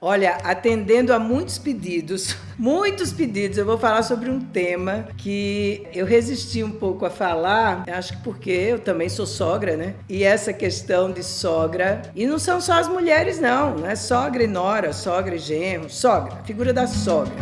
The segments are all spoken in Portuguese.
Olha, atendendo a muitos pedidos, eu vou falar sobre um tema que eu resisti um pouco a falar, acho que porque eu também sou sogra, né? E essa questão de sogra, e não são só as mulheres não é sogra e nora, sogra e genro, sogra, a figura da sogra.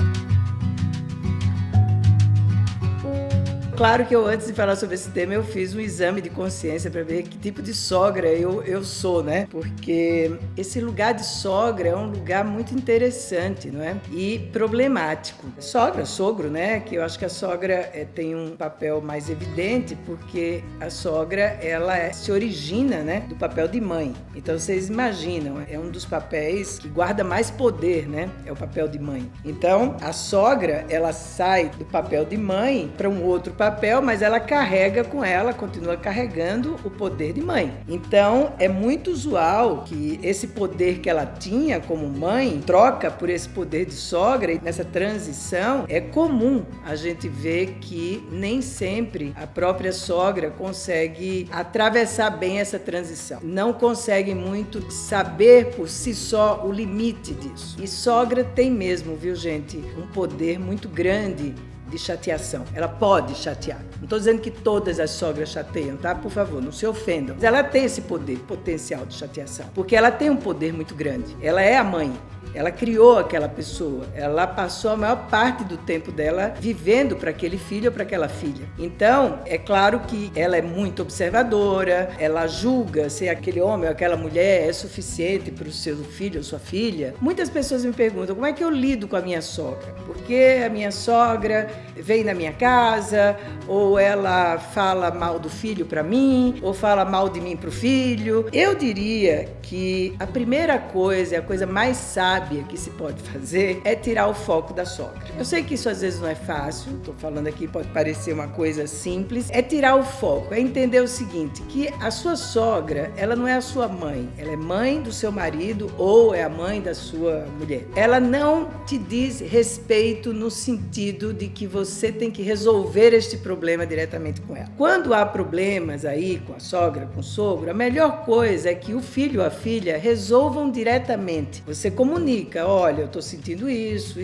Claro que eu, antes de falar sobre esse tema, eu fiz um exame de consciência para ver que tipo de sogra eu sou, né? Porque esse lugar de sogra é um lugar muito interessante, não é? E problemático. Sogra, sogro, né? Que eu acho que a sogra tem um papel mais evidente, porque a sogra, ela se origina, né? Do papel de mãe. Então, vocês imaginam, é um dos papéis que guarda mais poder, né? É o papel de mãe. Então, a sogra, ela sai do papel de mãe para um outro papel, mas ela carrega com ela, continua carregando o poder de mãe. Então, é muito usual que esse poder que ela tinha como mãe troca por esse poder de sogra, e nessa transição é comum a gente ver que nem sempre a própria sogra consegue atravessar bem essa transição. Não consegue muito saber por si só o limite disso. E sogra tem mesmo, viu, gente, um poder muito grande de chateação. Ela pode chatear. Não estou dizendo que todas as sogras chateiam, tá? Por favor, não se ofendam. Mas ela tem esse poder, potencial de chateação. Porque ela tem um poder muito grande. Ela é a mãe. Ela criou aquela pessoa. Ela passou a maior parte do tempo dela vivendo para aquele filho ou para aquela filha. Então, é claro que ela é muito observadora, ela julga se aquele homem ou aquela mulher é suficiente para o seu filho ou sua filha. Muitas pessoas me perguntam como é que eu lido com a minha sogra. Porque a minha sogra vem na minha casa, ou ela fala mal do filho para mim, ou fala mal de mim para o filho. Eu diria que a primeira coisa, a coisa mais sábia que se pode fazer é tirar o foco da sogra. Eu sei que isso às vezes não é fácil, estou falando aqui, pode parecer uma coisa simples, é tirar o foco, é entender o seguinte, que a sua sogra, ela não é a sua mãe, ela é mãe do seu marido ou é a mãe da sua mulher. Ela não te diz respeito no sentido de que você tem que resolver este problema diretamente com ela. Quando há problemas aí com a sogra, com o sogro, a melhor coisa é que o filho ou a filha resolvam diretamente. Você comunica, olha, eu estou sentindo isso,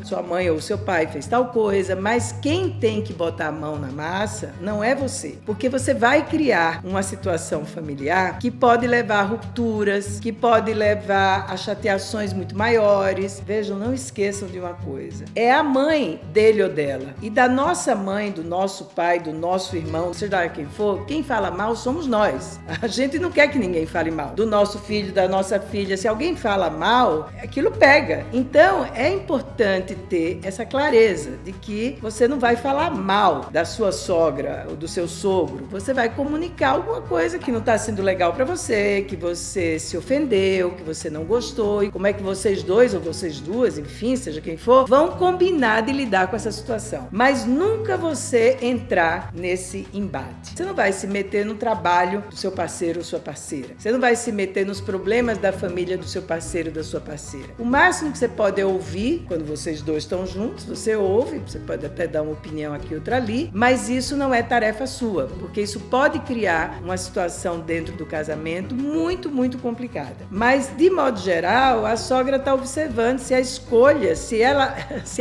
sua mãe ou seu pai fez tal coisa, mas quem tem que botar a mão na massa não é você, porque você vai criar uma situação familiar que pode levar a rupturas, que pode levar a chateações muito maiores. Vejam, não esqueçam de uma coisa, é a mãe dele ou dela, e da nossa mãe, do nosso pai, do nosso irmão, seja lá quem for, quem fala mal somos nós. A gente não quer que ninguém fale mal do nosso filho, da nossa filha. Se alguém fala mal, aquilo pega. Então, é importante ter essa clareza de que você não vai falar mal da sua sogra ou do seu sogro. Você vai comunicar alguma coisa que não está sendo legal para você, que você se ofendeu, que você não gostou, e como é que vocês dois ou vocês duas, enfim, seja quem for, vão combinar de lidar com essa situação. Mas nunca você entrar nesse embate. Você não vai se meter no trabalho do seu parceiro ou sua parceira. Você não vai se meter nos problemas da família do seu parceiro ou da sua parceira. O máximo que você pode é ouvir, quando vocês dois estão juntos, você ouve, você pode até dar uma opinião aqui, outra ali, mas isso não é tarefa sua, porque isso pode criar uma situação dentro do casamento muito, muito complicada. Mas, de modo geral, a sogra está observando se a escolha, se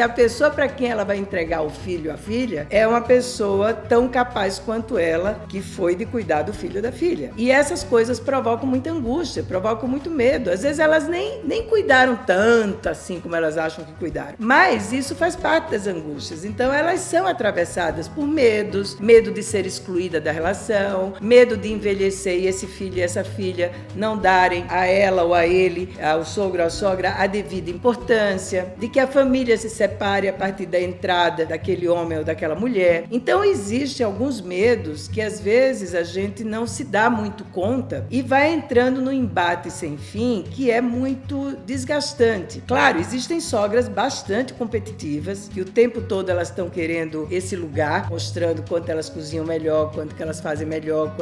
a pessoa para quem ela vai entregar o filho ou a filha é uma pessoa tão capaz quanto ela, que foi de cuidar do filho ou da filha. E essas coisas provocam muita angústia, provocam muito medo. Às vezes elas nem cuidaram tanto assim como elas acham que cuidaram. Mas isso faz parte das angústias. Então elas são atravessadas por medos, medo de ser excluída da relação, medo de envelhecer e esse filho e essa filha não darem a ela ou a ele, ao sogro ou à sogra, a devida importância, de que a família se separe a partir da entrada daquele homem ou daquela mulher. Então existem alguns medos que às vezes a gente não se dá muito conta e vai entrando no embate sem fim, que é muito desgastante. Claro, existem sogras bastante competitivas, que o tempo todo elas estão querendo esse lugar, mostrando quanto elas cozinham melhor, quanto que elas fazem melhor,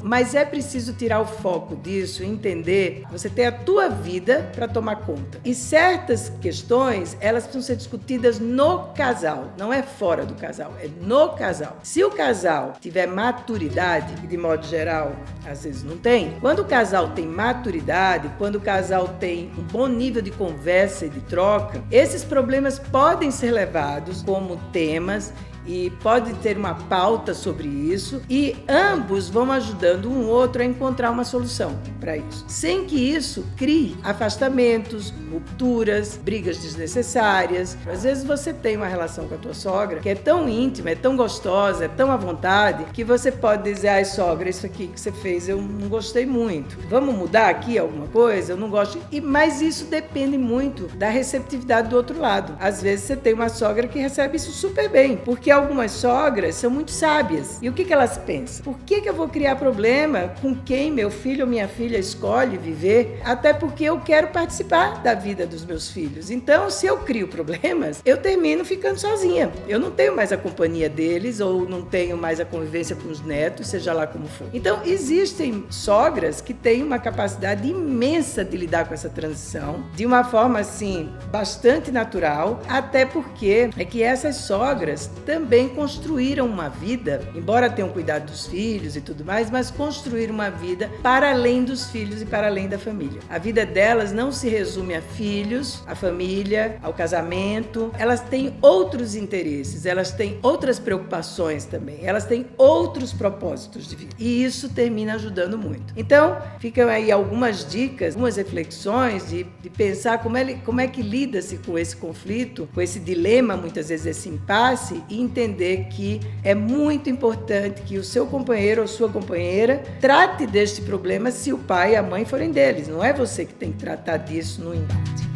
Mas é preciso tirar o foco disso e entender que você tem a tua vida para tomar conta. E certas questões, elas precisam ser discutidas no casal, não é fora do casal, é no casal. Se o casal tiver maturidade, e de modo geral, às vezes não tem, quando o casal tem maturidade, quando o casal tem um bom nível nível de conversa e de troca, esses problemas podem ser levados como temas e pode ter uma pauta sobre isso e ambos vão ajudando um outro a encontrar uma solução para isso, sem que isso crie afastamentos, rupturas, brigas desnecessárias. Às vezes você tem uma relação com a tua sogra que é tão íntima, é tão gostosa, é tão à vontade, que você pode dizer: ai sogra, isso aqui que você fez eu não gostei muito, vamos mudar aqui alguma coisa? Eu não gosto. Mas isso depende muito da receptividade do outro lado. Às vezes você tem uma sogra que recebe isso super bem, porque algumas sogras são muito sábias. E o que elas pensam? Por que eu vou criar problema com quem meu filho ou minha filha escolhe viver? Até porque eu quero participar da vida dos meus filhos. Então, se eu crio problemas, eu termino ficando sozinha. Eu não tenho mais a companhia deles ou não tenho mais a convivência com os netos, seja lá como for. Então, existem sogras que têm uma capacidade imensa de lidar com essa transição de uma forma, assim, bastante natural, até porque é que essas sogras também construíram uma vida, embora tenham cuidado dos filhos e tudo mais, mas construíram uma vida para além dos filhos e para além da família. A vida delas não se resume a filhos, a família, ao casamento. Elas têm outros interesses, elas têm outras preocupações também, elas têm outros propósitos de vida. E isso termina ajudando muito. Então, ficam aí algumas dicas, algumas reflexões de pensar como é que lida-se com esse conflito, com esse dilema, muitas vezes esse impasse, e entender que é muito importante que o seu companheiro ou sua companheira trate deste problema se o pai e a mãe forem deles. Não é você que tem que tratar disso no embate.